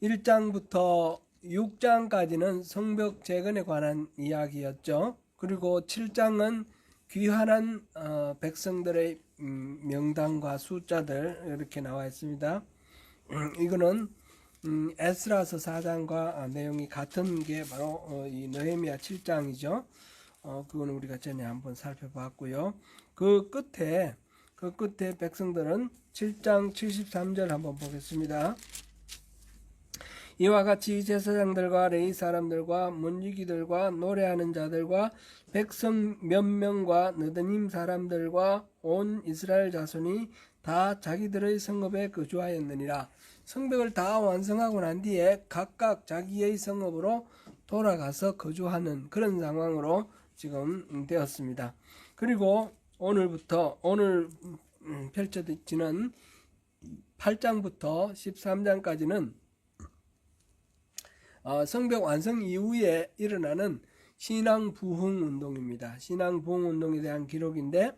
1장부터 6장까지는 성벽 재건에 관한 이야기였죠. 그리고 7장은 귀환한 백성들의 명단과 숫자들 이렇게 나와 있습니다. 이거는 에스라서 4장과 내용이 같은 게 바로 이 느헤미야 7장이죠. 그거는 우리가 전에 한번 살펴봤고요. 그 끝에 백성들은 7장 73절 한번 보겠습니다. 이와 같이 제사장들과 레위 사람들과 문지기들과 노래하는 자들과 백성 몇 명과 느드님 사람들과 온 이스라엘 자손이 다 자기들의 성읍에 거주하였느니라. 성벽을 다 완성하고 난 뒤에 각각 자기의 성읍으로 돌아가서 거주하는 그런 상황으로 지금 되었습니다. 그리고 오늘 펼쳐지는 8장부터 13장까지는 성벽 완성 이후에 일어나는 신앙 부흥 운동입니다. 신앙 부흥 운동에 대한 기록인데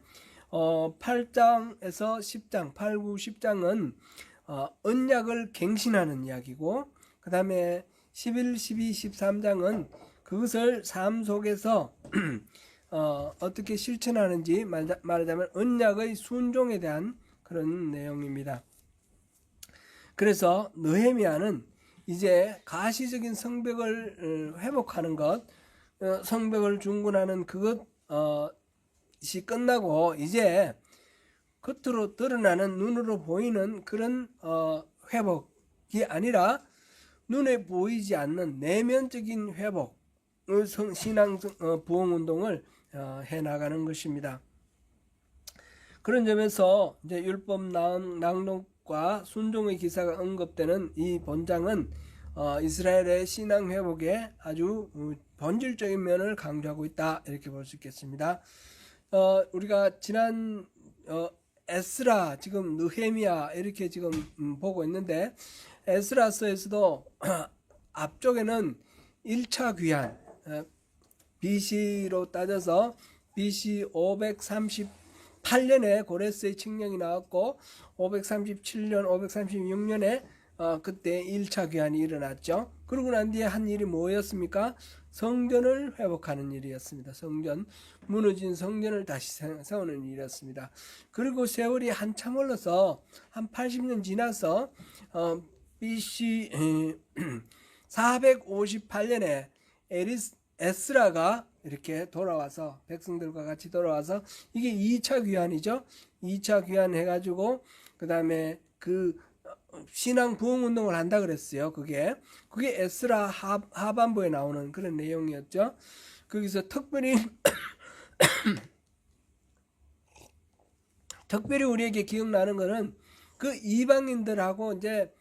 8장에서 10장, 8, 9, 10장은 언약을 갱신하는 이야기고, 그 다음에 11, 12, 13장은 그것을 삶 속에서 어떻게 실천하는지, 말하자면 언약의 순종에 대한 그런 내용입니다. 그래서 느헤미야는 이제 가시적인 성벽을 회복하는 것, 성벽을 중건하는 그것이 끝나고 이제 겉으로 드러나는 눈으로 보이는 그런 회복이 아니라 눈에 보이지 않는 내면적인 회복, 신앙 부흥 운동을 해나가는 것입니다. 그런 점에서 이제 율법 낭독과 순종의 기사가 언급되는 이 본장은 이스라엘의 신앙 회복에 아주 본질적인 면을 강조하고 있다, 이렇게 볼 수 있겠습니다. 우리가 지난 에스라, 지금 느헤미야 이렇게 지금 보고 있는데, 에스라서에서도 앞쪽에는 1차 귀환, BC로 따져서 BC 538년에 고레스의 칙령이 나왔고 537년, 536년에 그때 1차 귀환이 일어났죠. 그러고 난 뒤에 한 일이 뭐였습니까? 성전을 회복하는 일이었습니다. 무너진 성전을 다시 세우는 일이었습니다. 그리고 세월이 한참 흘러서 한 80년 지나서 BC 458년에 에스라가 이렇게 돌아와서 백성들과 같이 돌아와서, 이게 2차 귀환이죠. 2차 귀환 해가지고 그 다음에 그 신앙 부흥 운동을 한다 그랬어요. 그게 에스라 하반부에 나오는 그런 내용이었죠. 거기서 특별히 우리에게 기억나는 거는 그 이방인들하고 이제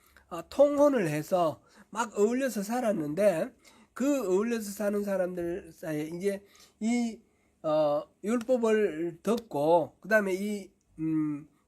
통혼을 해서 막 어울려서 살았는데, 그 어울려서 사는 사람들 사이에 이제 이 율법을 듣고 그 다음에 이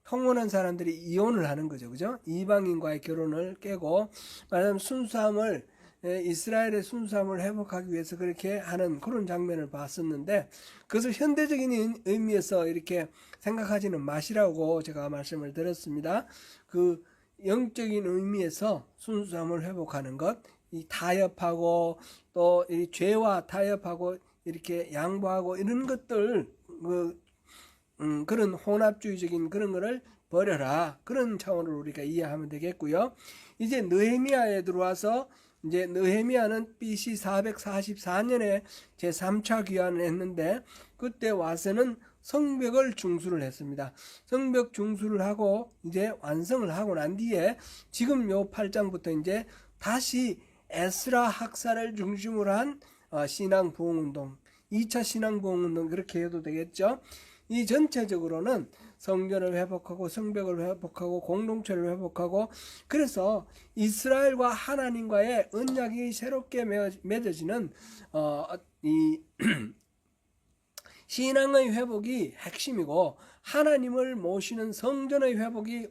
통혼한 사람들이 이혼을 하는 거죠. 그죠? 이방인과의 결혼을 깨고, 말하자면 이스라엘의 순수함을 회복하기 위해서 그렇게 하는 그런 장면을 봤었는데, 그것을 현대적인 의미에서 이렇게 생각하지는 마시라고 제가 말씀을 드렸습니다. 그 영적인 의미에서 순수함을 회복하는 것, 이 타협하고 또 이 죄와 타협하고 이렇게 양보하고 이런 것들, 그런 혼합주의적인 그런 거를 버려라, 그런 차원으로 우리가 이해하면 되겠고요. 이제 느헤미야에 들어와서, 이제 느헤미야는 BC 444년에 제3차 귀환을 했는데, 그때 와서는 성벽을 중수를 했습니다. 성벽 중수를 하고 이제 완성을 하고 난 뒤에 지금 요 8장부터 이제 다시 에스라 학살을 중심으로 한 신앙 부흥 운동, 2차 신앙 부흥 운동, 그렇게 해도 되겠죠. 이 전체적으로는 성전을 회복하고 성벽을 회복하고 공동체를 회복하고, 그래서 이스라엘과 하나님과의 언약이 새롭게 맺어지는 이 신앙의 회복이 핵심이고, 하나님을 모시는 성전의 회복이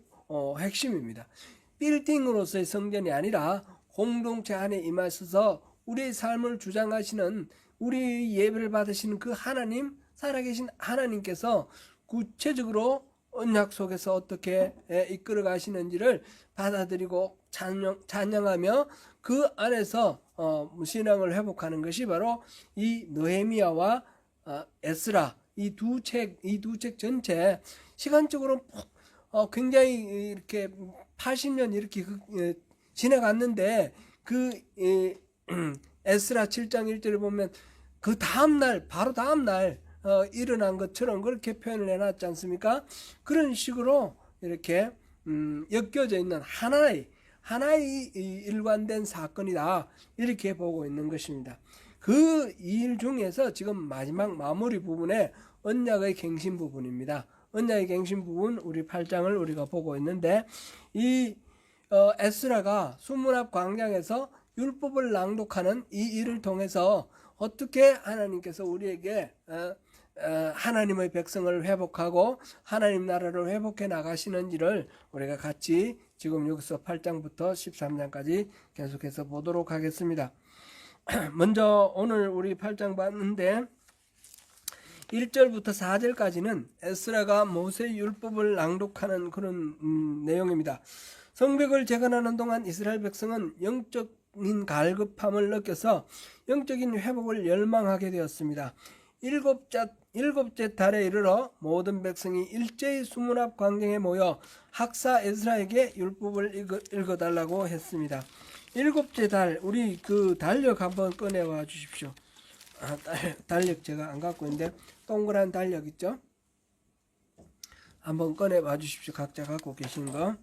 핵심입니다. 빌딩으로서의 성전이 아니라 공동체 안에 임하셔서 우리의 삶을 주장하시는, 우리 예배를 받으시는 그 하나님, 살아계신 하나님께서 구체적으로 언약 속에서 어떻게 이끌어 가시는지를 받아들이고 찬양하며 그 안에서 신앙을 회복하는 것이 바로 이 느헤미야와 에스라 이 두 책 전체 시간적으로 굉장히 이렇게 80년 이렇게 지나갔는데 그 에스라 7장 1절을 보면 그 다음날 바로 다음날 일어난 것처럼 그렇게 표현을 해놨지 않습니까? 그런 식으로 이렇게 엮여져 있는 하나의 일관된 사건이다 이렇게 보고 있는 것입니다. 그 일 중에서 지금 마지막 마무리 부분에 언약의 갱신 부분입니다. 언약의 갱신 부분 우리 8장을 우리가 보고 있는데 이 에스라가 수문 앞 광장에서 율법을 낭독하는 이 일을 통해서 어떻게 하나님께서 우리에게 하나님의 백성을 회복하고 하나님 나라를 회복해 나가시는지를 우리가 같이 지금 여기서 8장부터 13장까지 계속해서 보도록 하겠습니다. 먼저 오늘 우리 8장 봤는데 1절부터 4절까지는 에스라가 모세의 율법을 낭독하는 그런 내용입니다. 성벽을 재건하는 동안 이스라엘 백성은 영적인 갈급함을 느껴서 영적인 회복을 열망하게 되었습니다. 일곱째 달에 이르러 모든 백성이 일제히 수문 앞 광장에 모여 학사 에스라에게 율법을 읽어달라고 했습니다. 일곱째 달, 우리 그 달력 한번 꺼내와 주십시오. 달력 제가 안 갖고 있는데 동그란 달력 있죠? 한번 꺼내와 주십시오. 각자 갖고 계신 거.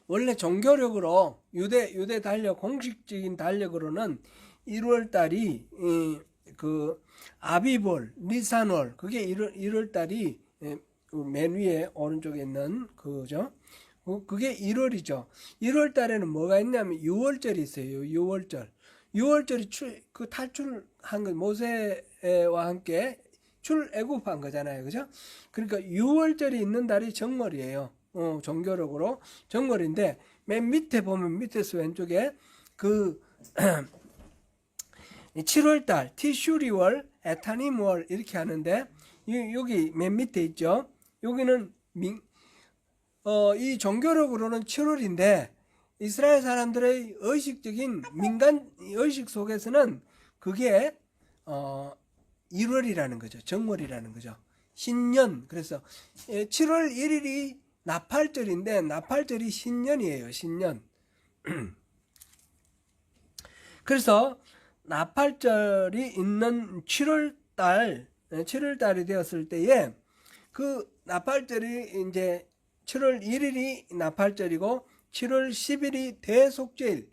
원래 종교력으로 유대 달력 공식적인 달력으로는 1월 달이 그 아비볼, 니산월 그게 1월 달이 맨 위에 오른쪽에 있는 그죠? 그게 1월이죠. 1월 달에는 뭐가 있냐면 6월절이 있어요. 6월절. 6월절이 그 탈출한 거 모세와 함께 출애굽한 거잖아요. 그죠? 그러니까 6월절이 있는 달이 정월이에요. 종교력으로 정월인데 맨 밑에 보면 밑에서 왼쪽에 그 7월달 티슈리월, 에타님월 이렇게 하는데 여기 맨 밑에 있죠. 여기는 이 종교력으로는 7월인데 이스라엘 사람들의 의식적인 민간 의식 속에서는 그게 1월이라는 거죠. 정월이라는 거죠. 신년. 그래서 7월 1일이 나팔절인데 나팔절이 신년이에요. 신년. 그래서 나팔절이 있는 7월달이 되었을 때에 그 나팔절이 이제 7월 1일이 나팔절이고 7월 10일이 대속죄일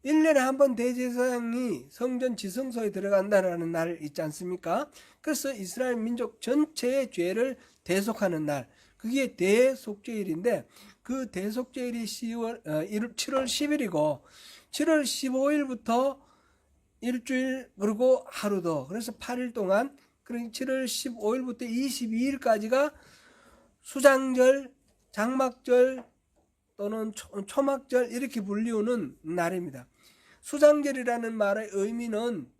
1년에 한 번 대제사장이 성전 지성소에 들어간다는 날 있지 않습니까? 그래서 이스라엘 민족 전체의 죄를 대속하는 날 그게 대속죄일인데 그 대속죄일이 7월 10일이고 7월 15일부터 일주일 그리고 하루 더 그래서 8일 동안 그러니까 7월 15일부터 22일까지가 수장절, 장막절 또는 초막절 이렇게 불리우는 날입니다. 수장절이라는 말의 의미는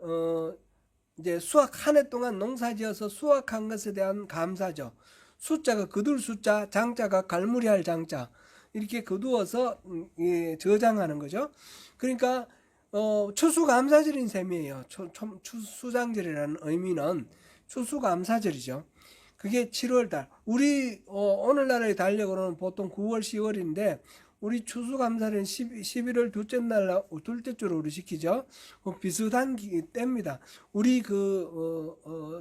이제 수확 한 해 동안 농사지어서 수확한 것에 대한 감사죠. 숫자가 거둘 숫자, 장자가 갈무리할 장자 이렇게 거두어서 저장하는 거죠. 그러니까 추수감사절인 셈이에요. 추수장절이라는 의미는 추수감사절이죠. 그게 7월달. 우리 오늘날의 달력으로는 보통 9월, 10월인데 우리 추수감사는 11월 둘째 주로 우리 지키죠. 비슷한 때입니다. 우리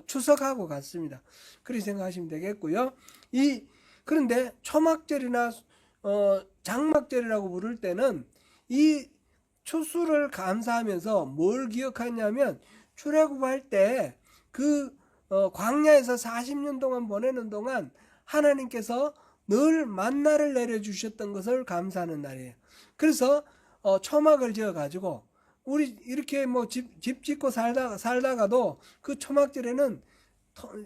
추석하고 같습니다. 그렇게 생각하시면 되겠고요. 그런데 초막절이나 장막절이라고 부를 때는 이 추수를 감사하면서 뭘 기억하냐면 출애굽할 때 광야에서 40년 동안 보내는 동안 하나님께서 늘 만나를 내려주셨던 것을 감사하는 날이에요. 그래서 초막을 지어가지고 우리 이렇게 집 짓고 살다가도 그 초막절에는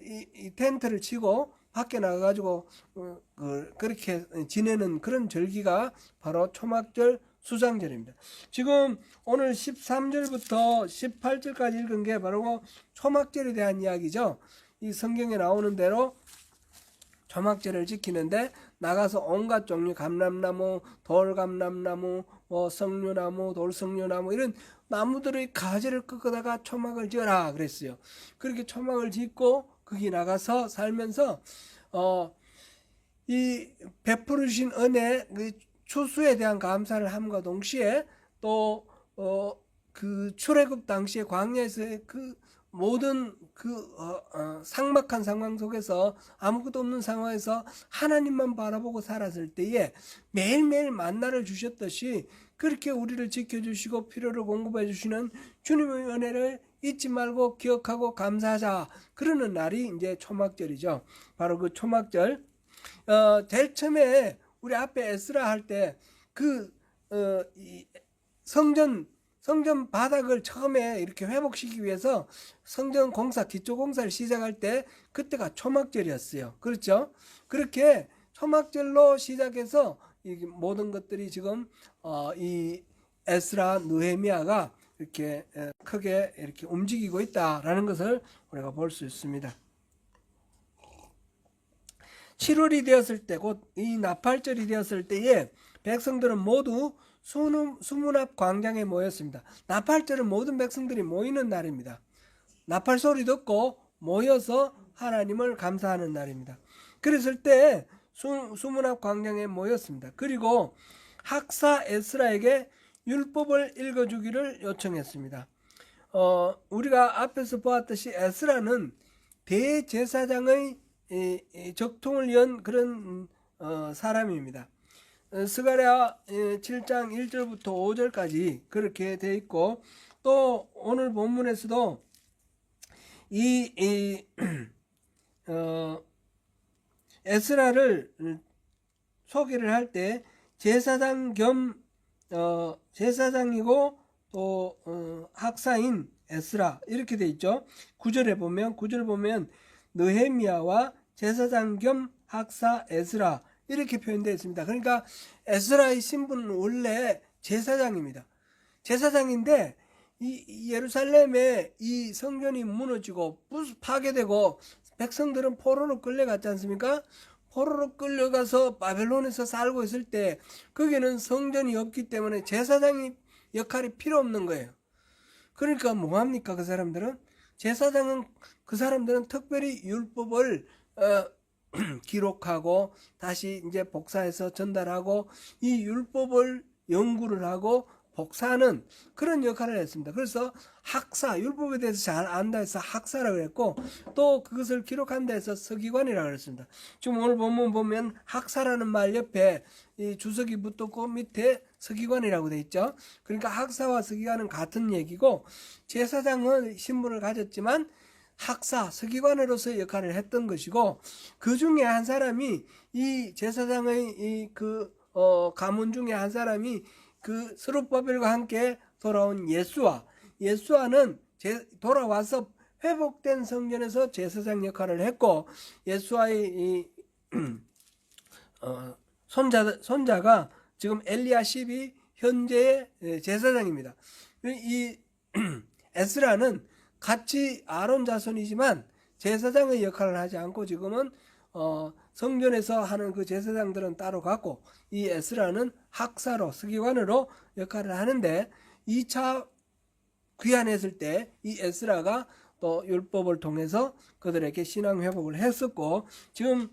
이 텐트를 치고 밖에 나가가지고 그렇게 지내는 그런 절기가 바로 초막절 수장절입니다. 지금 오늘 13절부터 18절까지 읽은 게 바로 초막절에 대한 이야기죠. 이 성경에 나오는 대로 초막절을 지키는데 나가서 온갖 종류 감람나무, 돌감람나무, 석류나무, 돌석류나무 이런 나무들의 가지를 꺾어다가 초막을 지어라 그랬어요. 그렇게 초막을 짓고 거기 나가서 살면서 이 베풀어 주신 은혜 그 추수에 대한 감사를 함과 동시에 또 그 출애굽 당시에 광야에서의 그 모든 그 삭막한 상황 속에서 아무것도 없는 상황에서 하나님만 바라보고 살았을 때에 매일매일 만나를 주셨듯이 그렇게 우리를 지켜주시고 필요를 공급해 주시는 주님의 은혜를 잊지 말고 기억하고 감사하자 그러는 날이 이제 초막절이죠. 바로 그 초막절. 제일 처음에 우리 앞에 에스라 할 때 그 성전 바닥을 처음에 이렇게 회복시키기 위해서 성전 공사, 기초 공사를 시작할 때 그때가 초막절이었어요. 그렇죠? 그렇게 초막절로 시작해서 이 모든 것들이 지금 이 에스라, 느헤미야가 이렇게 크게 이렇게 움직이고 있다라는 것을 우리가 볼 수 있습니다. 7월이 되었을 때, 곧 이 나팔절이 되었을 때에 백성들은 모두 수문 앞 광장에 모였습니다. 나팔절은 모든 백성들이 모이는 날입니다. 나팔 소리 듣고 모여서 하나님을 감사하는 날입니다. 그랬을 때 수문 앞 광장에 모였습니다. 그리고 학사 에스라에게 율법을 읽어주기를 요청했습니다. 우리가 앞에서 보았듯이 에스라는 대제사장의 적통을 연 그런 사람입니다. 스가랴 7장 1절부터 5절까지 그렇게 되어 있고 또 오늘 본문에서도 이 에스라를 소개를 할 때 제사장 겸 제사장이고 또 학사인 에스라 이렇게 되어 있죠. 9절 보면 느헤미야와 제사장 겸 학사 에스라 이렇게 표현되어 있습니다. 그러니까 에스라의 신분은 원래 제사장입니다. 제사장인데 이 예루살렘에 이 성전이 무너지고 파괴되고 백성들은 포로로 끌려갔지 않습니까? 포로로 끌려가서 바벨론에서 살고 있을 때 거기는 성전이 없기 때문에 제사장이 역할이 필요 없는 거예요. 그러니까 뭐합니까? 그 사람들은 그 사람들은 특별히 율법을 기록하고 다시 이제 복사해서 전달하고 이 율법을 연구를 하고 복사하는 그런 역할을 했습니다. 그래서 학사, 율법에 대해서 잘 안다 해서 학사라고 했고 또 그것을 기록한다 해서 서기관이라고 했습니다. 지금 오늘 본문 보면 학사라는 말 옆에 이 주석이 붙었고 밑에 서기관이라고 되어 있죠. 그러니까 학사와 서기관은 같은 얘기고 제사장은 신분을 가졌지만 학사, 서기관으로서의 역할을 했던 것이고 그 중에 한 사람이 이 제사장의 가문 중에 한 사람이 그 스룹바벨과 함께 돌아온 예수아는 돌아와서 회복된 성전에서 제사장 역할을 했고 예수아의 손자가 지금 엘리야십이 현재의 제사장입니다. 이 에스라는 같이 아론 자손이지만 제사장의 역할을 하지 않고 지금은 성전에서 하는 그 제사장들은 따로 갔고 이 에스라는 학사로 서기관으로 역할을 하는데 2차 귀환했을 때 이 에스라가 또 율법을 통해서 그들에게 신앙 회복을 했었고 지금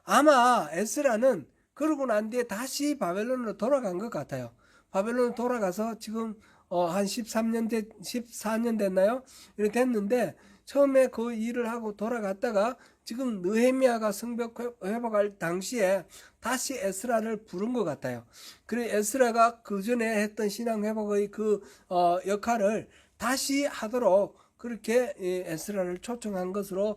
아마 에스라는 그러고 난 뒤에 다시 바벨론으로 돌아간 것 같아요. 바벨론으로 돌아가서 지금 한 14년 됐나요? 이렇게 됐는데 처음에 그 일을 하고 돌아갔다가 지금 느헤미야가 성벽 회복할 당시에 다시 에스라를 부른 것 같아요. 그래 에스라가 그 전에 했던 신앙 회복의 그 역할을 다시 하도록 그렇게 에스라를 초청한 것으로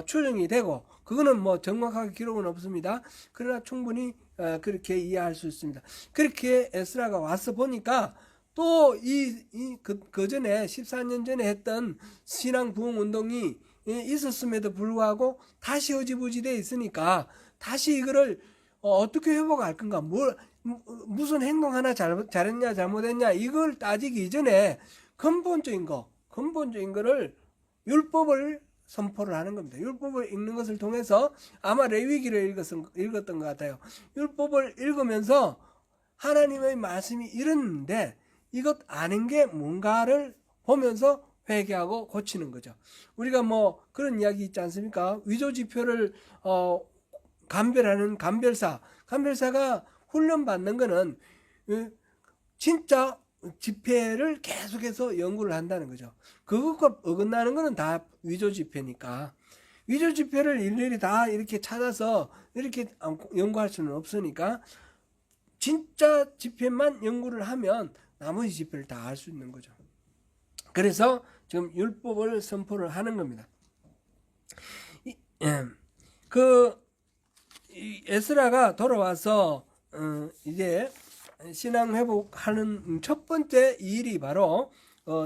추정이 되고 그거는 뭐 정확하게 기록은 없습니다. 그러나 충분히 그렇게 이해할 수 있습니다. 그렇게 에스라가 와서 보니까 또 그 전에 14년 전에 했던 신앙 부흥 운동이 있었음에도 불구하고 다시 흐지부지 돼 있으니까 다시 이거를 어떻게 회복할 건가, 무슨 행동 하나 잘했냐 잘못했냐 이걸 따지기 이전에 근본적인 거를 율법을 선포를 하는 겁니다. 율법을 읽는 것을 통해서 아마 레위기를 읽었던 것 같아요. 율법을 읽으면서 하나님의 말씀이 이랬는데 이것 아닌 게 뭔가를 보면서 회개하고 고치는 거죠. 우리가 뭐 그런 이야기 있지 않습니까? 위조지표를 감별하는 감별사가 훈련받는 거는 진짜 지폐를 계속해서 연구를 한다는 거죠. 그것과 어긋나는 거는 다 위조지폐니까. 위조지폐를 일일이 다 이렇게 찾아서 이렇게 연구할 수는 없으니까 진짜 지폐만 연구를 하면 나머지 지폐를 다 알 수 있는 거죠. 그래서 지금 율법을 선포를 하는 겁니다. 에스라가 돌아와서 이제 신앙 회복하는 첫 번째 일이 바로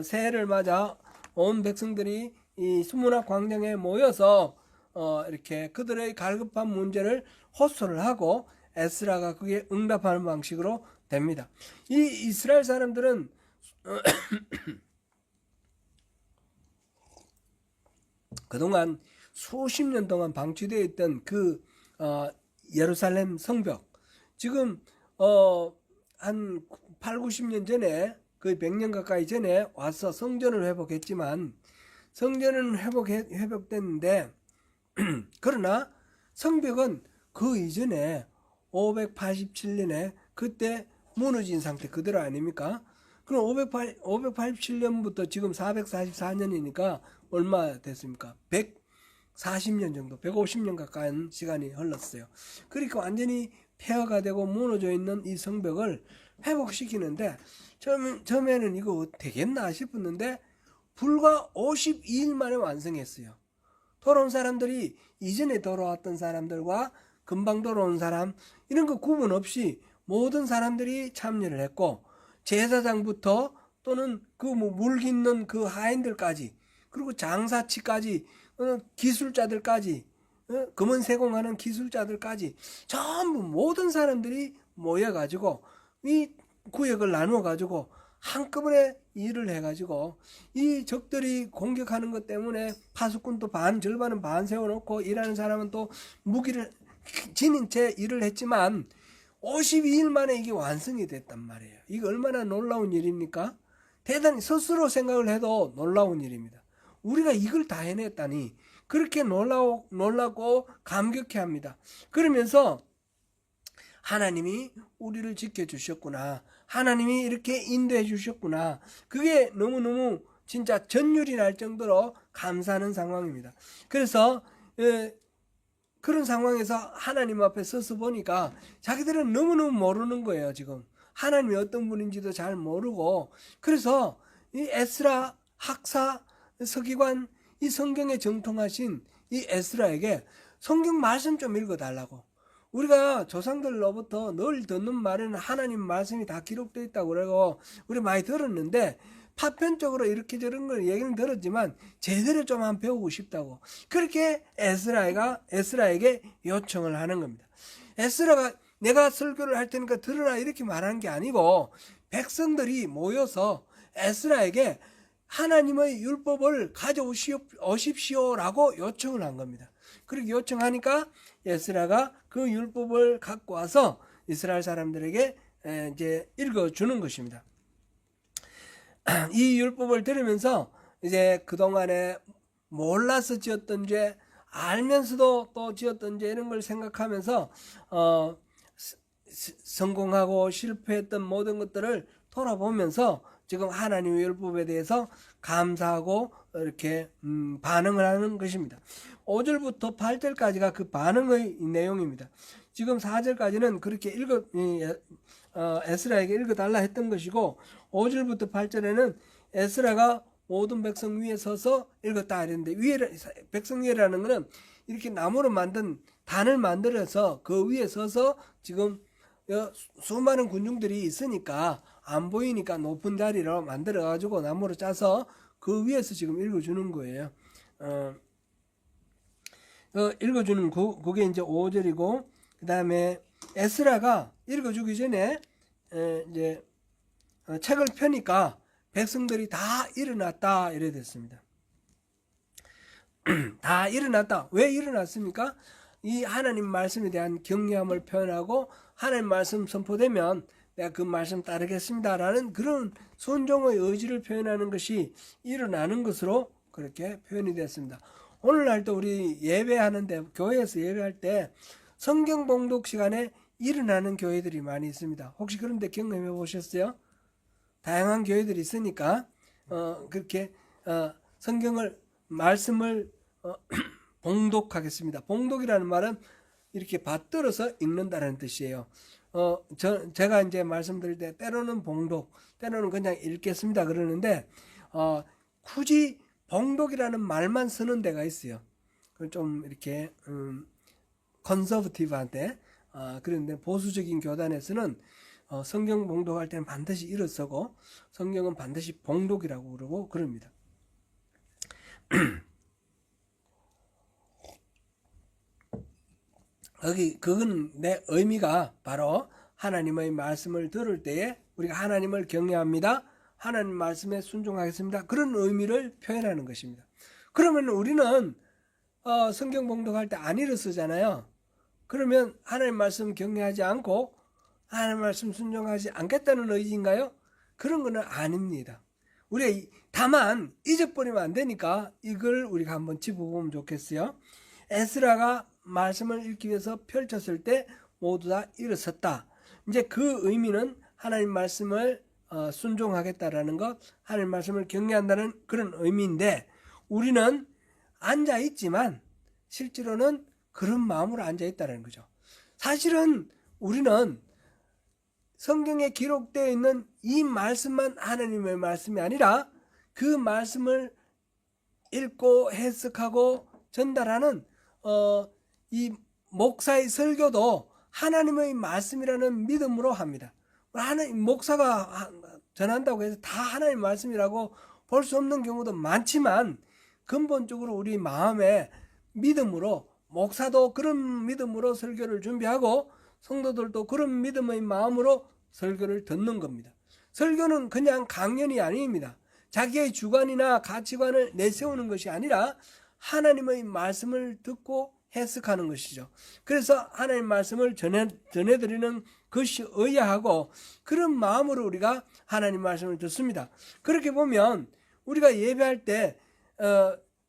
새해를 맞아 온 백성들이 이 수문학 광장에 모여서 이렇게 그들의 갈급한 문제를 호소를 하고 에스라가 그게 응답하는 방식으로 됩니다. 이 이스라엘 사람들은 그동안 수십 년 동안 방치되어 있던 그 예루살렘 성벽, 지금 한 8, 90년 전에 거의 100년 가까이 전에 와서 성전을 회복했지만 성전은 회복됐는데 그러나 성벽은 그 이전에 587년에 그때 무너진 상태 그대로 아닙니까? 그럼 587년부터 지금 444년이니까 얼마 됐습니까? 140년 정도, 150년 가까운 시간이 흘렀어요. 그러니까 완전히 폐허가 되고 무너져 있는 이 성벽을 회복시키는데 처음에는 이거 되겠나 싶었는데 불과 52일 만에 완성했어요. 돌아온 사람들이 이전에 돌아왔던 사람들과 금방 돌아온 사람 이런 거 구분 없이 모든 사람들이 참여를 했고 제사장부터 또는 그 물 깃는 그 하인들까지 그리고 장사치까지 기술자들까지 금은 세공하는 기술자들까지 전부 모든 사람들이 모여가지고 이 구역을 나누어가지고 한꺼번에 일을 해가지고 이 적들이 공격하는 것 때문에 파수꾼도 절반은 반 세워놓고 일하는 사람은 또 무기를 지닌 채 일을 했지만 52일 만에 이게 완성이 됐단 말이에요. 이게 얼마나 놀라운 일입니까? 대단히 스스로 생각을 해도 놀라운 일입니다. 우리가 이걸 다 해냈다니 그렇게 놀라고 감격해합니다. 그러면서 하나님이 우리를 지켜주셨구나. 하나님이 이렇게 인도해 주셨구나. 그게 너무너무 진짜 전율이 날 정도로 감사하는 상황입니다. 그래서 그런 상황에서 하나님 앞에 서서 보니까 자기들은 너무너무 모르는 거예요. 지금 하나님이 어떤 분인지도 잘 모르고 그래서 이 에스라 학사 서기관 이 성경에 정통하신 이 에스라에게 성경 말씀 좀 읽어달라고. 우리가 조상들로부터 늘 듣는 말에는 하나님 말씀이 다 기록되어 있다고 그러고 우리 많이 들었는데 파편적으로 이렇게 저런 걸 얘기는 들었지만 제대로 좀 한번 배우고 싶다고 그렇게 에스라에게 요청을 하는 겁니다. 에스라가 내가 설교를 할 테니까 들으라 이렇게 말하는 게 아니고 백성들이 모여서 에스라에게 하나님의 율법을 가져오십시오라고 요청을 한 겁니다. 그렇게 요청하니까 에스라가 그 율법을 갖고 와서 이스라엘 사람들에게 이제 읽어주는 것입니다. 이 율법을 들으면서 이제 그동안에 몰라서 지었던 죄, 알면서도 또 지었던 죄 이런 걸 생각하면서 성공하고 실패했던 모든 것들을 돌아보면서 지금 하나님의 율법에 대해서 감사하고 이렇게 반응을 하는 것입니다. 5절부터 8절까지가 그 반응의 내용입니다. 지금 4절까지는 그렇게 에스라에게 읽어달라 했던 것이고 5절부터 8절에는 에스라가 모든 백성 위에 서서 읽었다 이랬는데 백성 위에라는 것은 이렇게 나무로 만든 단을 만들어서 그 위에 서서 지금 수많은 군중들이 있으니까 안 보이니까 높은 자리로 만들어 가지고 나무로 짜서 그 위에서 지금 읽어주는 거예요. 읽어주는 그게 이제 5절이고 그 다음에 에스라가 읽어주기 전에 이제 책을 펴니까 백성들이 다 일어났다 이래 됐습니다. 다 일어났다. 왜 일어났습니까? 이 하나님 말씀에 대한 경외함을 표현하고 하나님 말씀 선포되면 내가 그 말씀 따르겠습니다라는 그런 순종의 의지를 표현하는 것이 일어나는 것으로 그렇게 표현이 됐습니다. 오늘날도 우리 예배하는데 교회에서 예배할 때 성경 봉독 시간에 일어나는 교회들이 많이 있습니다. 혹시 그런데 경험해 보셨어요? 다양한 교회들이 있으니까 그렇게 성경을 말씀을 봉독하겠습니다. 봉독이라는 말은 이렇게 받들어서 읽는다는 뜻이에요. 제가 이제 말씀드릴 때 때로는 봉독, 때로는 그냥 읽겠습니다 그러는데 굳이 봉독이라는 말만 쓰는 데가 있어요. 좀 이렇게 컨서버티브한테 그런데 보수적인 교단에서는 성경 봉독할 때는 반드시 일어 서고 성경은 반드시 봉독이라고 그러고 그럽니다. 그건 내 의미가 바로 하나님의 말씀을 들을 때에 우리가 하나님을 경외합니다. 하나님 말씀에 순종하겠습니다. 그런 의미를 표현하는 것입니다. 그러면 우리는 성경 봉독할 때 안 일어 서잖아요. 그러면 하나님 말씀 경외하지 않고 하나님 말씀 순종하지 않겠다는 의지인가요? 그런 거는 아닙니다. 우리가 다만 잊어버리면 안 되니까 이걸 우리가 한번 짚어보면 좋겠어요. 에스라가 말씀을 읽기 위해서 펼쳤을 때 모두 다 일어섰다. 이제 그 의미는 하나님 말씀을 순종하겠다라는 것, 하나님 말씀을 경외한다는 그런 의미인데 우리는 앉아 있지만 실제로는 그런 마음으로 앉아 있다는 거죠. 사실은 우리는 성경에 기록되어 있는 이 말씀만 하나님의 말씀이 아니라 그 말씀을 읽고 해석하고 전달하는 이 목사의 설교도 하나님의 말씀이라는 믿음으로 합니다. 목사가 전한다고 해서 다 하나님의 말씀이라고 볼 수 없는 경우도 많지만 근본적으로 우리 마음에 믿음으로 목사도 그런 믿음으로 설교를 준비하고 성도들도 그런 믿음의 마음으로 설교를 듣는 겁니다. 설교는 그냥 강연이 아닙니다. 자기의 주관이나 가치관을 내세우는 것이 아니라 하나님의 말씀을 듣고 해석하는 것이죠. 그래서 하나님 말씀을 전해드리는 것이 의아하고 그런 마음으로 우리가 하나님 말씀을 듣습니다. 그렇게 보면 우리가 예배할 때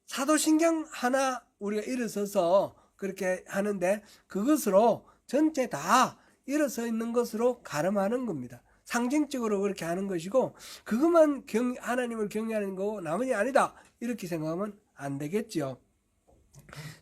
사도신경 하나 우리가 일어서서 그렇게 하는데 그것으로 전체 다 일어서 있는 것으로 가름하는 겁니다. 상징적으로 그렇게 하는 것이고 그것만 하나님을 경외하는 거고 나머지 아니다 이렇게 생각하면 안 되겠죠.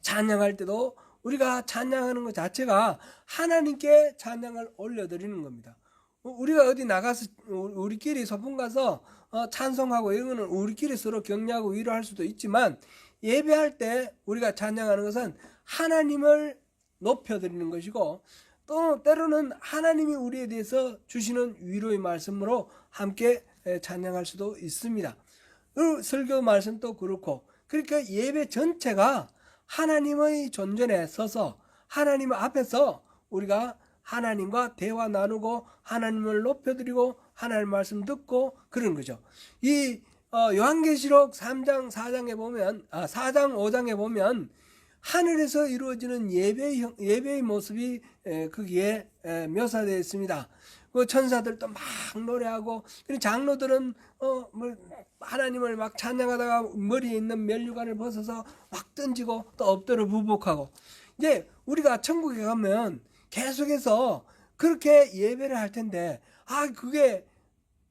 찬양할 때도 우리가 찬양하는 것 자체가 하나님께 찬양을 올려드리는 겁니다. 우리가 어디 나가서 우리끼리 소풍 가서 찬송하고 이런 거는 우리끼리 서로 격려하고 위로할 수도 있지만 예배할 때 우리가 찬양하는 것은 하나님을 높여드리는 것이고 또 때로는 하나님이 우리에 대해서 주시는 위로의 말씀으로 함께 찬양할 수도 있습니다. 설교 말씀도 그렇고 그러니까 예배 전체가 하나님의 존전에 서서 하나님 앞에서 우리가 하나님과 대화 나누고 하나님을 높여드리고 하나님 말씀 듣고 그런 거죠. 이 요한계시록 3장 4장에 보면 4장 5장에 보면 하늘에서 이루어지는 예배의 모습이 거기에 묘사되어 있습니다. 그 천사들도 막 노래하고 장로들은 하나님을 막 찬양하다가 머리에 있는 면류관을 벗어서 막 던지고 또 엎드려 부복하고 이제 우리가 천국에 가면 계속해서 그렇게 예배를 할 텐데 그게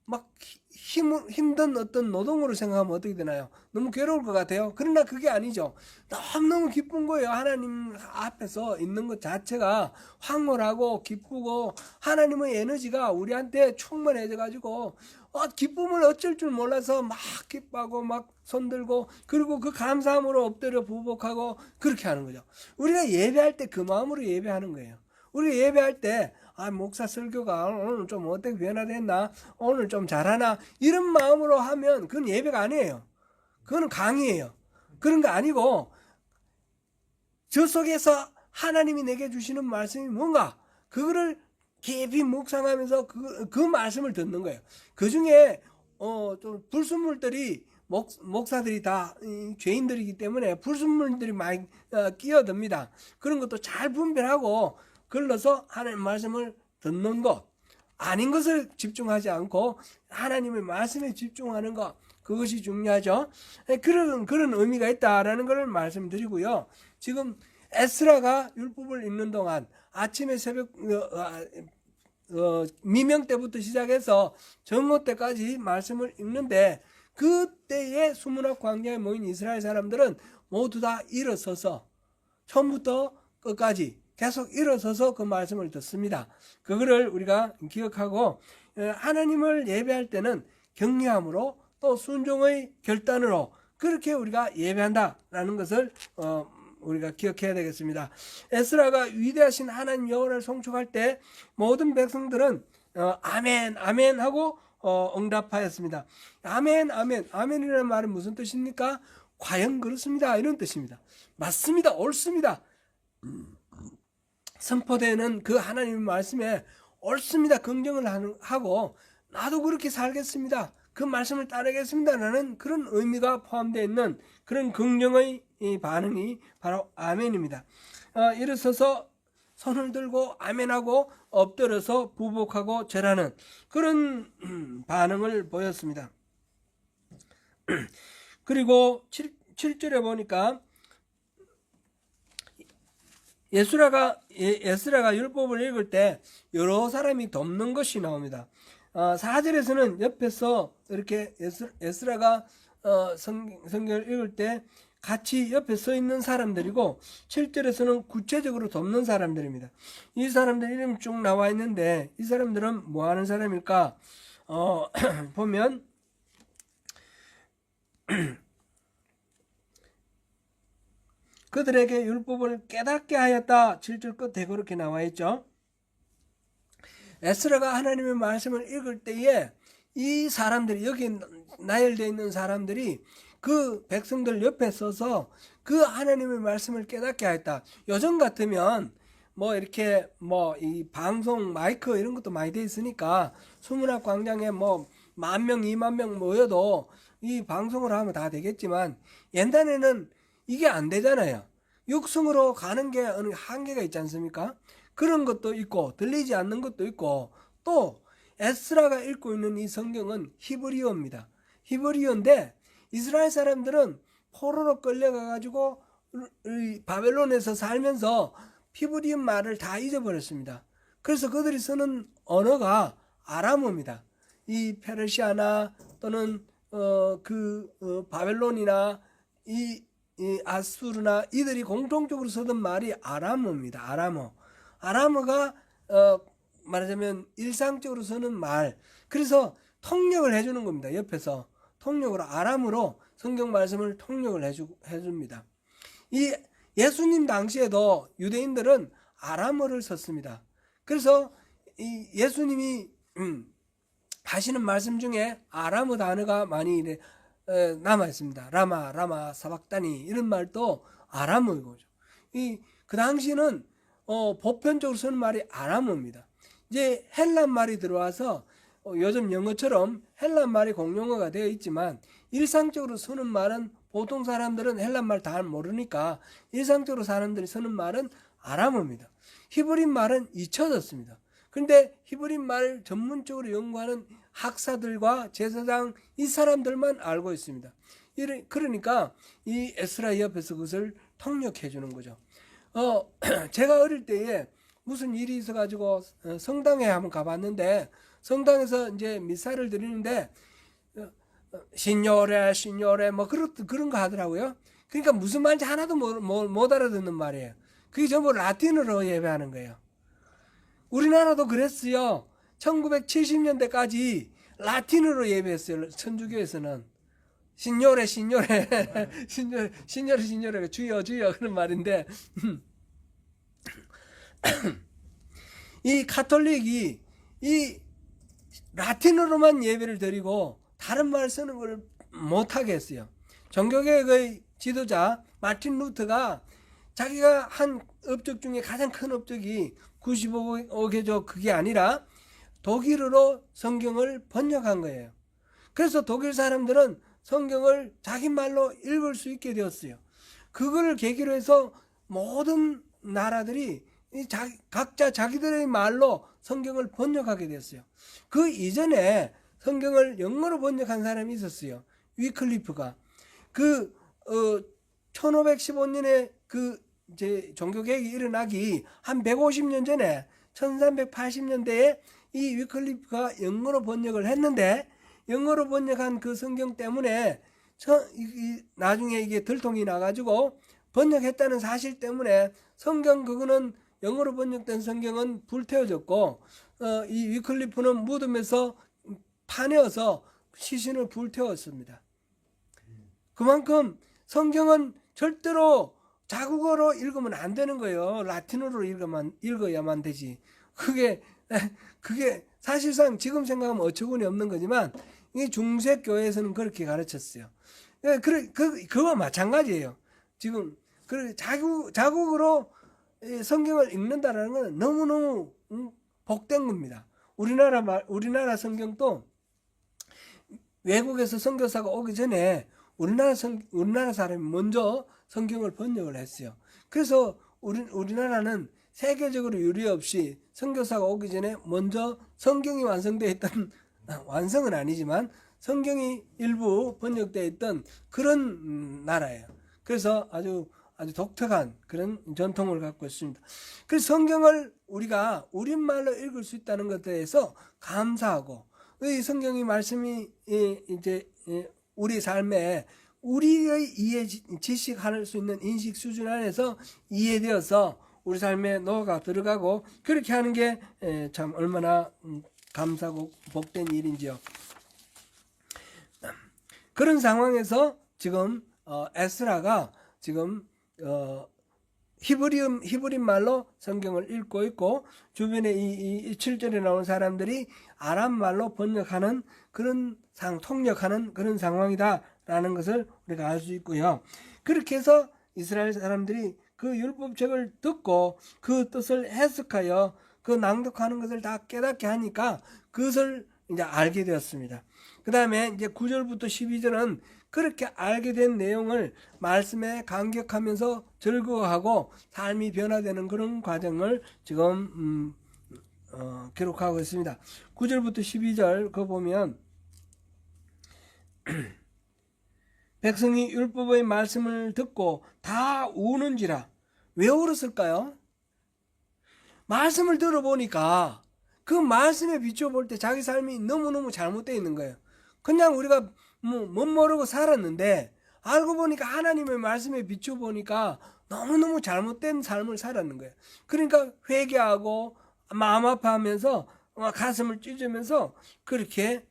막 힘든 어떤 노동으로 생각하면 어떻게 되나요? 너무 괴로울 것 같아요. 그러나 그게 아니죠. 너무너무 기쁜 거예요. 하나님 앞에서 있는 것 자체가 황홀하고 기쁘고 하나님의 에너지가 우리한테 충만해져 가지고 기쁨을 어쩔 줄 몰라서 막 기뻐하고 막 손들고 그리고 그 감사함으로 엎드려 부복하고 그렇게 하는 거죠. 우리가 예배할 때 그 마음으로 예배하는 거예요. 우리 예배할 때 목사 설교가 오늘 좀 어떻게 변화됐나? 오늘 좀 잘하나? 이런 마음으로 하면 그건 예배가 아니에요. 그거는 강의예요. 그런 거 아니고 저 속에서 하나님이 내게 주시는 말씀이 뭔가 그거를 깊이 묵상하면서 그 말씀을 듣는 거예요. 그 중에 좀 불순물들이 목사들이 다 죄인들이기 때문에 불순물들이 많이 끼어듭니다. 그런 것도 잘 분별하고 걸러서 하나님 말씀을 듣는 것, 아닌 것을 집중하지 않고 하나님의 말씀에 집중하는 것, 그것이 중요하죠. 그런 의미가 있다라는 것을 말씀드리고요. 지금 에스라가 율법을 읽는 동안 아침에 새벽 미명 때부터 시작해서 정오 때까지 말씀을 읽는데, 그때의 수문학 광야에 모인 이스라엘 사람들은 모두 다 일어서서 처음부터 끝까지 계속 일어서서 그 말씀을 듣습니다. 그거를 우리가 기억하고 하나님을 예배할 때는 경외함으로 또 순종의 결단으로 그렇게 우리가 예배한다라는 것을 우리가 기억해야 되겠습니다. 에스라가 위대하신 하나님 여호와를 송축할 때 모든 백성들은 아멘 아멘 하고 응답하였습니다. 아멘 아멘. 아멘이라는 말은 무슨 뜻입니까? 과연 그렇습니다 이런 뜻입니다. 맞습니다, 옳습니다. 선포되는 그 하나님의 말씀에 옳습니다, 긍정을 하고 나도 그렇게 살겠습니다, 그 말씀을 따르겠습니다 라는 그런 의미가 포함되어 있는 그런 긍정의 반응이 바로 아멘입니다. 일어서서 손을 들고 아멘하고 엎드려서 부복하고 절하는 그런 반응을 보였습니다. 그리고 7절에 보니까 에스라가 율법을 읽을 때 여러 사람이 돕는 것이 나옵니다. 4절에서는 옆에서 이렇게 에스라가 성경을 읽을 때 같이 옆에 서 있는 사람들이고, 7절에서는 구체적으로 돕는 사람들입니다. 이 사람들 이름이 쭉 나와 있는데 이 사람들은 뭐 하는 사람일까? 보면 그들에게 율법을 깨닫게 하였다. 7절 끝에 그렇게 나와 있죠. 에스라가 하나님의 말씀을 읽을 때에 이 사람들이, 여기 나열되어 있는 사람들이 그 백성들 옆에 서서 그 하나님의 말씀을 깨닫게 하였다. 요즘 같으면 뭐 이렇게 뭐 이 방송 마이크 이런 것도 많이 돼 있으니까 수문학 광장에 뭐 10,000명 20,000명 모여도 이 방송을 하면 다 되겠지만, 옛날에는 이게 안 되잖아요. 육성으로 가는 게 어느 한계가 있지 않습니까? 그런 것도 있고 들리지 않는 것도 있고, 또 에스라가 읽고 있는 이 성경은 히브리어입니다. 히브리어인데 이스라엘 사람들은 포로로 끌려가가지고 바벨론에서 살면서 히브리 말을 다 잊어버렸습니다. 그래서 그들이 쓰는 언어가 아람어입니다. 이 페르시아나 또는 바벨론이나 이 아수르나 이들이 공통적으로 쓰던 말이 아람어입니다. 아람어가 말하자면 일상적으로 쓰는 말. 그래서 통역을 해주는 겁니다. 옆에서 통역으로 아람으로 성경 말씀을 통역을 해줍니다. 이 예수님 당시에도 유대인들은 아람어를 썼습니다. 그래서 이 예수님이 하시는 말씀 중에 아람어 단어가 많이 남아 있습니다. 라마 사박다니 이런 말도 아람어이고, 그 당시는 보편적으로 쓰는 말이 아람어입니다. 이제 헬란 말이 들어와서 요즘 영어처럼 헬란 말이 공용어가 되어 있지만, 일상적으로 쓰는 말은 보통 사람들은 헬란 말 다 모르니까 일상적으로 사람들이 쓰는 말은 아람어입니다. 히브리 말은 잊혀졌습니다. 그런데 히브리 말을 전문적으로 연구하는 학사들과 제사장 이 사람들만 알고 있습니다. 그러니까 이 에스라 옆에서 그것을 통역해 주는 거죠. 제가 어릴 때에 무슨 일이 있어가지고 성당에 한번 가봤는데, 성당에서 이제 미사를 드리는데 신요레 뭐 그런 거 하더라고요. 그러니까 무슨 말인지 하나도 못 알아듣는 말이에요. 그게 전부 라틴어로 예배하는 거예요. 우리나라도 그랬어요. 1970년대까지 라틴어로 예배했어요. 천주교에서는 신요레 주여 그런 말인데 이 가톨릭이 이 라틴어로만 예배를 드리고 다른 말 쓰는 걸 못하게 했어요. 종교개혁의 지도자 마틴 루터가 자기가 한 업적 중에 가장 큰 업적이 95개조 그게 아니라 독일어로 성경을 번역한 거예요. 그래서 독일 사람들은 성경을 자기 말로 읽을 수 있게 되었어요. 그걸 계기로 해서 모든 나라들이 각자 자기들의 말로 성경을 번역하게 됐어요. 그 이전에 성경을 영어로 번역한 사람이 있었어요. 위클리프가. 1515년에 이제 종교개혁이 일어나기 한 150년 전에 1380년대에 이 위클리프가 영어로 번역을 했는데, 영어로 번역한 그 성경 때문에 나중에 이게 들통이 나가지고 번역했다는 사실 때문에 성경 그거는 영어로 번역된 성경은 불태워졌고, 이 위클리프는 무덤에서 파내어서 시신을 불태웠습니다. 그만큼 성경은 절대로 자국어로 읽으면 안 되는 거예요. 라틴어로 읽어야만 되지. 그게 사실상 지금 생각하면 어처구니 없는 거지만 이 중세 교회에서는 그렇게 가르쳤어요. 그와 마찬가지예요. 지금 자국으로 성경을 읽는다라는 건 너무너무 복된 겁니다. 우리나라 성경도 외국에서 선교사가 오기 전에 우리나라 사람이 먼저 성경을 번역을 했어요. 그래서 우리나라는 세계적으로 유례 없이 선교사가 오기 전에 먼저 성경이 완성되어 있던, 완성은 아니지만 성경이 일부 번역되어 있던 그런 나라예요. 그래서 아주 독특한 그런 전통을 갖고 있습니다. 그래서 성경을 우리가 우리말로 읽을 수 있다는 것에 대해서 감사하고, 이 성경의 말씀이 이제 우리 삶에 우리의 이해, 지식할 수 있는 인식 수준 안에서 이해되어서 우리 삶에 녹아 들어가고, 그렇게 하는 게 참 얼마나 감사하고 복된 일인지요. 그런 상황에서 지금 에스라가 지금 히브리 말로 성경을 읽고 있고, 주변에 이 7절에 나온 사람들이 아람 말로 번역하는 그런 통역하는 그런 상황이다라는 것을 우리가 알 수 있고요. 그렇게 해서 이스라엘 사람들이 그 율법책을 듣고 그 뜻을 해석하여 그 낭독하는 것을 다 깨닫게 하니까 그것을 이제 알게 되었습니다. 그 다음에 이제 9절부터 12절은 그렇게 알게 된 내용을 말씀에 감격하면서 즐거워하고 삶이 변화되는 그런 과정을 지금 기록하고 있습니다. 9절부터 12절 그거 보면 백성이 율법의 말씀을 듣고 다 우는지라. 왜 울었을까요? 말씀을 들어보니까 그 말씀에 비춰볼 때 자기 삶이 너무너무 잘못되어 있는 거예요. 그냥 우리가 못 모르고 살았는데 알고 보니까 하나님의 말씀에 비춰보니까 너무너무 잘못된 삶을 살았는 거예요. 그러니까 회개하고 마음 아파하면서 가슴을 찢으면서 그렇게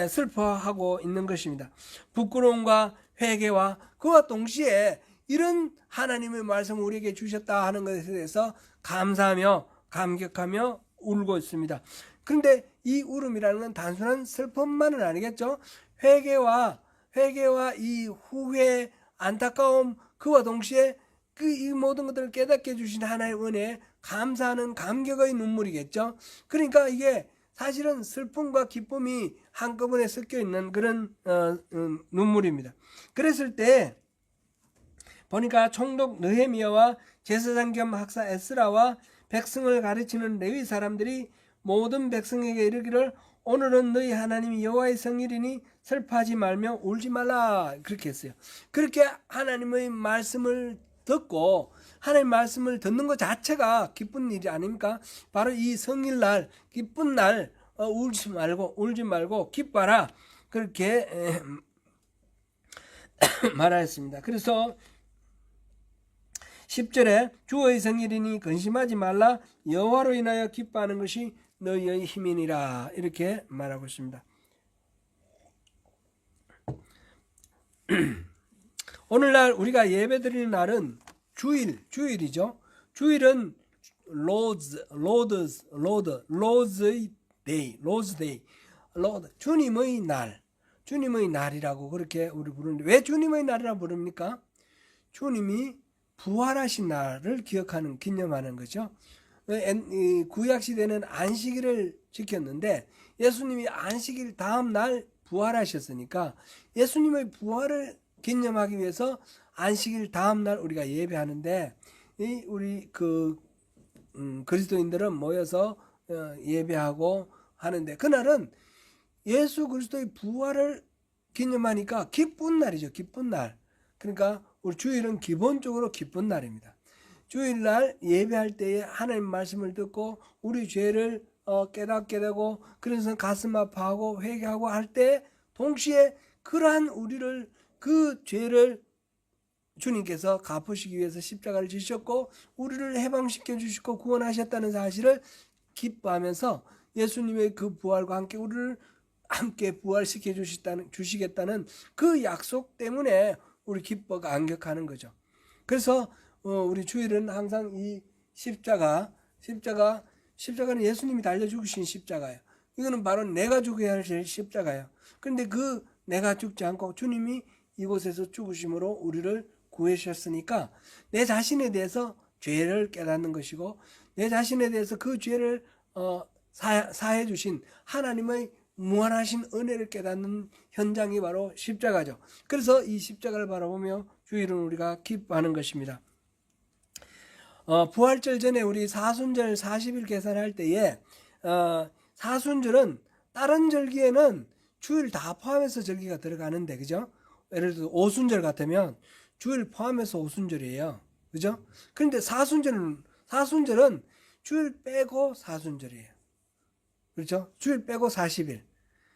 슬퍼하고 있는 것입니다. 부끄러움과 회개와 그와 동시에 이런 하나님의 말씀을 우리에게 주셨다 하는 것에 대해서 감사하며 감격하며 울고 있습니다. 그런데 이 울음이라는 건 단순한 슬픔만은 아니겠죠. 회개와 이 후회, 안타까움, 그와 동시에 이 모든 것들을 깨닫게 해주신 하나님의 은혜에 감사하는 감격의 눈물이겠죠. 그러니까 이게 사실은 슬픔과 기쁨이 한꺼번에 섞여 있는 그런 눈물입니다. 그랬을 때 보니까 총독 느헤미야와 제사장 겸 학사 에스라와 백성을 가르치는 레위 사람들이 모든 백성에게 이르기를 오늘은 너희 하나님 여호와의 성일이니 슬퍼하지 말며 울지 말라, 그렇게 했어요. 그렇게 하나님의 말씀을 듣고 하나님의 말씀을 듣는 것 자체가 기쁜 일이 아닙니까? 바로 이 성일날, 기쁜 날 울지 말고 기뻐라, 그렇게 말하였습니다. 그래서 10절에 주의 성일이니 근심하지 말라, 여호와로 인하여 기뻐하는 것이 너희의 힘이니라, 이렇게 말하고 있습니다. 오늘날 우리가 예배드리는 날은 주일이죠. 주일은 Lord's Day, 주님의 날이라고 그렇게 우리 부르는데, 왜 주님의 날이라고 부릅니까? 주님이 부활하신 날을 기념하는 거죠. 구약 시대는 안식일을 지켰는데 예수님이 안식일 다음 날 부활하셨으니까 예수님의 부활을 기념하기 위해서 안식일 다음날 우리가 예배하는데, 우리 그리스도인들은 모여서 예배하고 하는데, 그날은 예수 그리스도의 부활을 기념하니까 기쁜 날이죠. 기쁜 날. 그러니까 우리 주일은 기본적으로 기쁜 날입니다. 주일날 예배할 때에 하나님 말씀을 듣고 우리 죄를 깨닫게 되고, 그래서 가슴 아파하고 회개하고 할 때 동시에 그러한 우리를, 그 죄를 주님께서 갚으시기 위해서 십자가를 지셨고 우리를 해방시켜 주시고 구원하셨다는 사실을 기뻐하면서 예수님의 그 부활과 함께 우리를 함께 부활시켜 주시겠다는 그 약속 때문에 우리 기뻐 감격하는 거죠. 그래서 우리 주일은 항상 이 십자가는 예수님이 달려 죽으신 십자가예요. 이거는 바로 내가 죽어야 할 십자가예요. 그런데 그 내가 죽지 않고 주님이 이곳에서 죽으심으로 우리를 구해주셨으니까 내 자신에 대해서 죄를 깨닫는 것이고, 내 자신에 대해서 그 죄를 사해 주신 하나님의 무한하신 은혜를 깨닫는 현장이 바로 십자가죠. 그래서 이 십자가를 바라보며 주일은 우리가 기뻐하는 것입니다. 부활절 전에 우리 사순절 40일 계산할 때에 사순절은 다른 절기에는 주일 다 포함해서 절기가 들어가는데, 그죠? 예를 들어 오순절 같으면 주일 포함해서 오순절이에요. 그죠? 그런데 사순절은 주일 빼고 사순절이에요. 그렇죠? 주일 빼고 40일.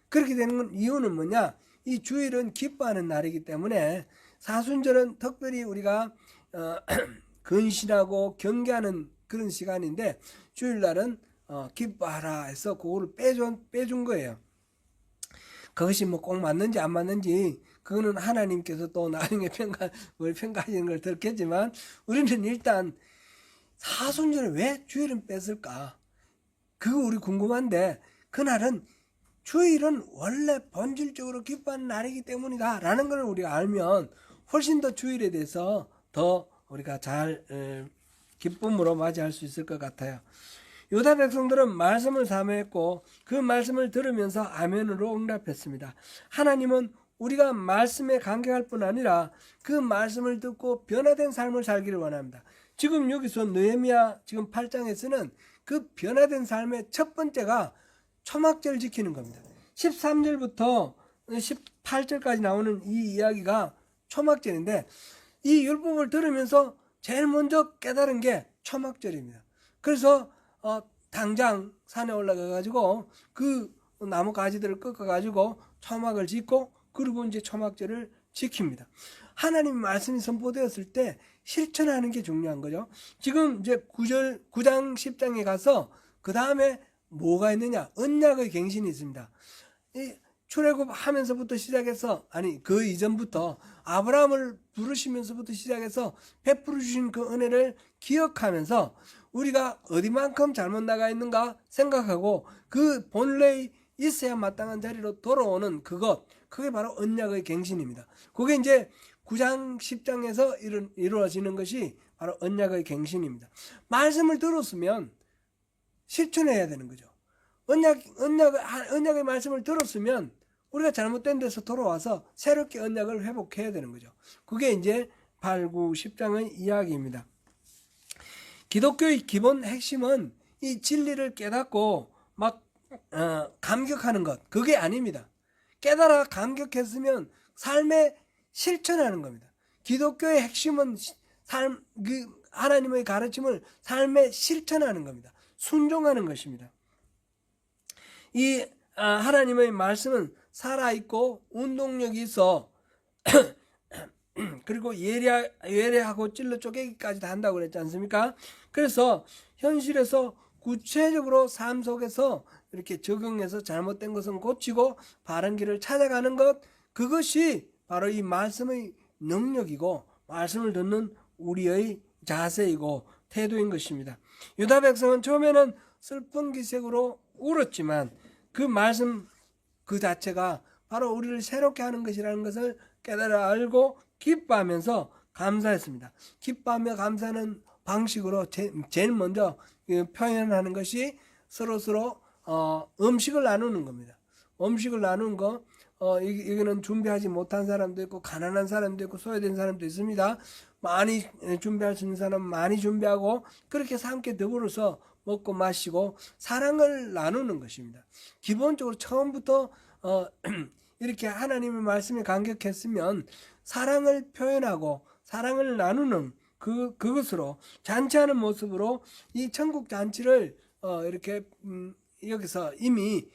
그렇게 되는 건 이유는 뭐냐? 이 주일은 기뻐하는 날이기 때문에 사순절은 특별히 우리가 근신하고 경계하는 그런 시간인데, 주일날은 기뻐하라 해서 그거를 빼준 거예요. 그것이 뭐 꼭 맞는지 안 맞는지 그거는 하나님께서 또 나중에 평가하시는 걸 들겠지만, 우리는 일단 사순절에 왜 주일은 뺐을까? 그거 우리 궁금한데, 그날은 주일은 원래 본질적으로 기뻐하는 날이기 때문이다 라는 걸 우리가 알면 훨씬 더 주일에 대해서 더 우리가 잘 기쁨으로 맞이할 수 있을 것 같아요. 유다 백성들은 말씀을 사모했고 그 말씀을 들으면서 아멘으로 응답했습니다. 하나님은 우리가 말씀에 감격할 뿐 아니라 그 말씀을 듣고 변화된 삶을 살기를 원합니다. 지금 여기서 느헤미야 지금 8장에서는 그 변화된 삶의 첫 번째가 초막절 지키는 겁니다. 13절부터 18절까지 나오는 이 이야기가 초막절인데, 이 율법을 들으면서 제일 먼저 깨달은 게 초막절입니다. 그래서 당장 산에 올라가가지고 그 나무 가지들을 꺾어가지고 초막을 짓고, 그리고 이제 초막절을 지킵니다. 하나님 말씀이 선포되었을 때 실천하는 게 중요한 거죠. 지금 이제 9장 10장에 가서 그 다음에 뭐가 있느냐? 언약의 갱신이 있습니다. 이 출애굽 하면서부터 시작해서, 아니 그 이전부터 아브라함을 부르시면서부터 시작해서 베풀어 주신 그 은혜를 기억하면서 우리가 어디만큼 잘못 나가 있는가 생각하고 그 본래에 있어야 마땅한 자리로 돌아오는 그게 바로 언약의 갱신입니다. 그게 이제 9장 10장에서 이루어지는 것이 바로 언약의 갱신입니다. 말씀을 들었으면 실천해야 되는 거죠. 언약의 말씀을 들었으면 우리가 잘못된 데서 돌아와서 새롭게 언약을 회복해야 되는 거죠. 그게 이제 8, 9, 10장의 이야기입니다. 기독교의 기본 핵심은 이 진리를 깨닫고 막 감격하는 것, 그게 아닙니다. 깨달아 감격했으면 삶에 실천하는 겁니다. 기독교의 핵심은 하나님의 가르침을 삶에 실천하는 겁니다. 순종하는 것입니다. 이 하나님의 말씀은 살아있고 운동력이 있어 그리고 예리하고 찔러 쪼개기까지 다 한다고 그랬지 않습니까? 그래서 현실에서 구체적으로 삶 속에서 이렇게 적용해서 잘못된 것은 고치고 바른 길을 찾아가는 것, 그것이 바로 이 말씀의 능력이고 말씀을 듣는 우리의 자세이고 태도인 것입니다. 유다 백성은 처음에는 슬픈 기색으로 울었지만 그 말씀 그 자체가 바로 우리를 새롭게 하는 것이라는 것을 깨달아 알고 기뻐하면서 감사했습니다. 기뻐하며 감사하는 방식으로 제일 먼저 표현하는 것이 서로 음식을 나누는 겁니다. 음식을 나누는 거, 이거는 준비하지 못한 사람도 있고 가난한 사람도 있고 소외된 사람도 있습니다. 많이 준비할 수 있는 사람은 많이 준비하고 그렇게 해서 함께 더불어서 먹고 마시고 사랑을 나누는 것입니다. 기본적으로 처음부터 이렇게 하나님의 말씀에 감격했으면 사랑을 표현하고 사랑을 나누는 그것으로 잔치하는 모습으로 이 천국 잔치를 이렇게 여기서 이미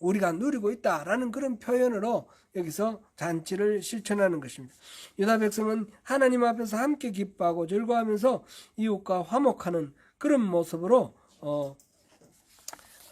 우리가 누리고 있다라는 그런 표현으로 여기서 잔치를 실천하는 것입니다. 유다 백성은 하나님 앞에서 함께 기뻐하고 즐거워하면서 이웃과 화목하는 그런 모습으로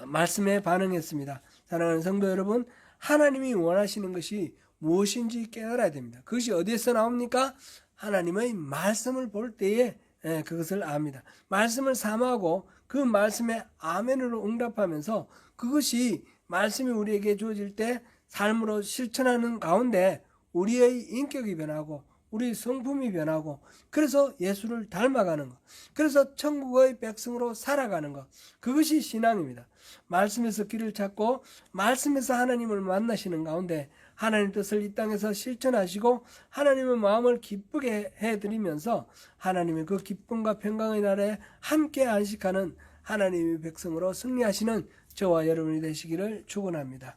말씀에 반응했습니다. 사랑하는 성도 여러분, 하나님이 원하시는 것이 무엇인지 깨달아야 됩니다. 그것이 어디에서 나옵니까? 하나님의 말씀을 볼 때에 그것을 압니다. 말씀을 사모하고 그 말씀에 아멘으로 응답하면서 그것이 말씀이 우리에게 주어질 때 삶으로 실천하는 가운데 우리의 인격이 변하고 우리 성품이 변하고 그래서 예수를 닮아가는 것, 그래서 천국의 백성으로 살아가는 것, 그것이 신앙입니다. 말씀에서 길을 찾고 말씀에서 하나님을 만나시는 가운데 하나님 뜻을 이 땅에서 실천하시고 하나님의 마음을 기쁘게 해드리면서 하나님의 그 기쁨과 평강의 날에 함께 안식하는 하나님의 백성으로 승리하시는 저와 여러분이 되시기를 축원합니다.